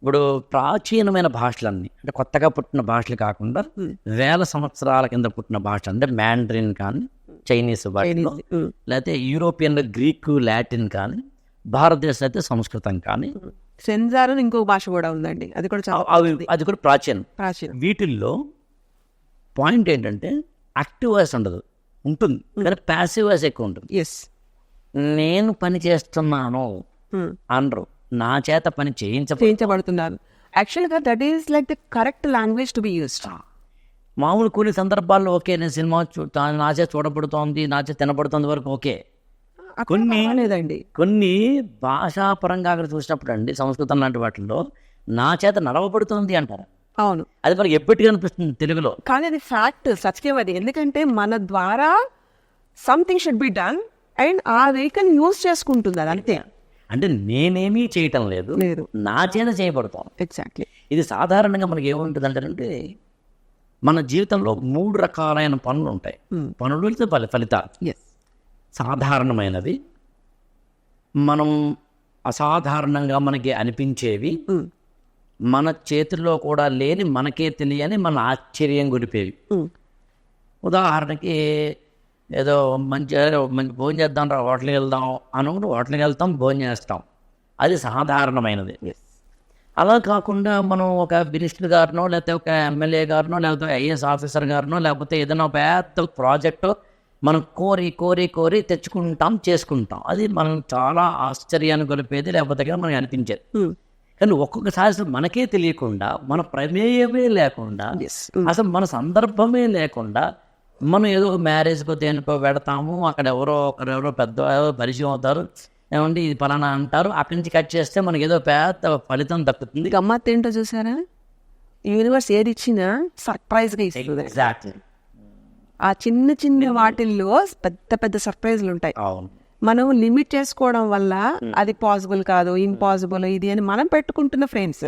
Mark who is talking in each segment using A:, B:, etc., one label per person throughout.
A: ఇప్పుడు ప్రాచీనమైన భాషలన్నీ అంటే కొత్తగా పుట్టిన భాషలు కాకుండా వేల సంవత్సరాల కింద పుట్టిన భాష అంటే మ్యాండ్రిన్ కానీ చైనీస్ భాషలో లేకపోతే యూరోపియన్ గ్రీకు లాటిన్ కానీ భారతదేశం అయితే సంస్కృతం కానీ
B: సెన్జార్ అని ఇంకో భాష కూడా ఉందండి, అది కూడా చాలా
A: అది కూడా ప్రాచీనం. వీటిల్లో పాయింట్ ఏంటంటే యాక్టివ్ వాయిస్ ఉండదు, ఉంటుంది కానీ ప్యాసివ్ వాయిస్ ఎక్కువ ఉంటుంది. నేను పని చేస్తున్నాను అనరు, నా చేత పని
B: చేయించబడుతున్నారు. యాక్చువల్గా that is like the correct language to be used.
A: మామూలు కొన్ని సందర్భాల్లో ఓకే, నేను సినిమా నా చేత చూడబడుతోంది, నా చేత తినబడుతుంది వరకు ఓకే. కొన్ని భాషాపరంగా అక్కడ చూసినప్పుడు అండి సంస్కృతం లాంటి వాటిల్లో నా చేత నడవబడుతుంది అంటారు.
B: అవును,
A: అది మనకి ఎప్పటికీ అనిపిస్తుంది తెలుగులో,
B: కానీ అది ఫ్యాక్ట్, సత్యం అది. ఎందుకంటే మన ద్వారా something should be done and ఆ వెహికల్ యూజ్ చేసుకుంటుంది, అది అంతే.
A: అంటే నేనేమీ చేయటం లేదు, నా చేత చేయబడతాం.
B: ఎగ్జాక్ట్లీ.
A: ఇది సాధారణంగా మనకి ఏముంటుంది అంటే మన జీవితంలో 3 రకాలైన పనులు ఉంటాయి. పనులు ఫలితాలు. సాధారణమైనది, మనం అసాధారణంగా మనకి అనిపించేవి, మన చేతుల్లో కూడా లేని మనకే తెలియని మన ఆశ్చర్యం గొలిపేవి. ఉదాహరణకి ఏదో మంచి భోజనం చేద్దాం రా హోటల్కి వెళ్దాం అనుకుంటూ హోటల్కి వెళ్తాం, భోజనం చేస్తాం, అది సాధారణమైనది. అలా కాకుండా మనం ఒక మినిస్టర్ గారినో లేకపోతే ఒక ఎమ్మెల్యే గారినో లేకపోతే ఐఏఎస్ ఆఫీసర్ గారినో లేకపోతే ఏదైనా పెద్ద ప్రాజెక్టు మనం కోరి తెచ్చుకుంటాం, చేసుకుంటాం, అది మనం చాలా ఆశ్చర్యాన్ని గొలిపేది లేకపోతే మనకి అనిపించేది. కానీ ఒక్కొక్కసారి మనకే తెలియకుండా, మన ప్రమేయమే లేకుండా, అసలు మన సందర్భమే లేకుండా మనం ఏదో ఒక మ్యారేజ్కో దేనికో పెడతాము, అక్కడ ఎవరో పెద్ద పరిచయం అవుతారు, ఏమంటే ఇది పలానా అంటారు, అక్కడి నుంచి కట్ చేస్తే మనకి ఏదో పెద్ద ఫలితం దక్కుతుంది.
B: గమ్మత్ ఏంటో చూసారా, యూనివర్స్ ఏది ఇచ్చినా సర్ప్రైజ్గా ఇస్తుంది.
A: ఎగ్జాక్ట్లీ.
B: ఆ చిన్న వాటిల్లో పెద్ద సర్ప్రైజ్లు ఉంటాయి. మనం లిమిట్ చేసుకోవడం వల్ల అది పాసిబుల్ కాదు, ఇంపాసిబుల్ ఇది అని మనం పెట్టుకుంటున్న ఫ్రేమ్స్.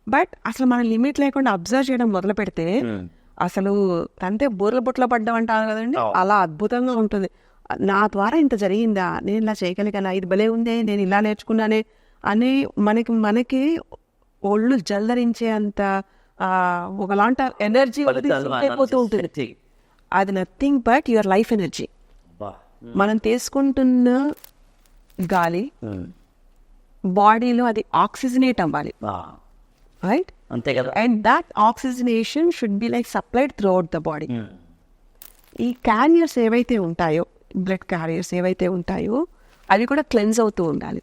B: బట్ అసలు మనం లిమిట్ లేకుండా అబ్జర్వ్ చేయడం మొదలు పెడితే అసలు అంతే బూరల బుట్టలో పడ్డం అంటారు కదండి, అలా అద్భుతంగా ఉంటుంది. నా ద్వారా ఇంత జరిగిందా, నేను ఇలా చేయగలిగానా, ఇది భలే ఉందే, నేను ఇలా నేర్చుకున్నానే అని మనకి ఒళ్ళు జల్దరించే అంత ఒకలాంటి ఎనర్జీ అయిపోతూ ఉంటుంది. అది nothing but your life energy. మనం తీసుకుంటున్న గాలి బాడీలో అది ఆక్సిజనేట్ అవ్వాలి, రైట్?
A: అంతే కదా.
B: And that oxygenation should be like supplied through out the body. ఈ క్యారియర్స్ ఏవైతే ఉంటాయో, బ్లడ్ క్యారియర్స్ ఏవైతే ఉంటాయో అవి కూడా క్లెన్స్ అవుతూ ఉండాలి.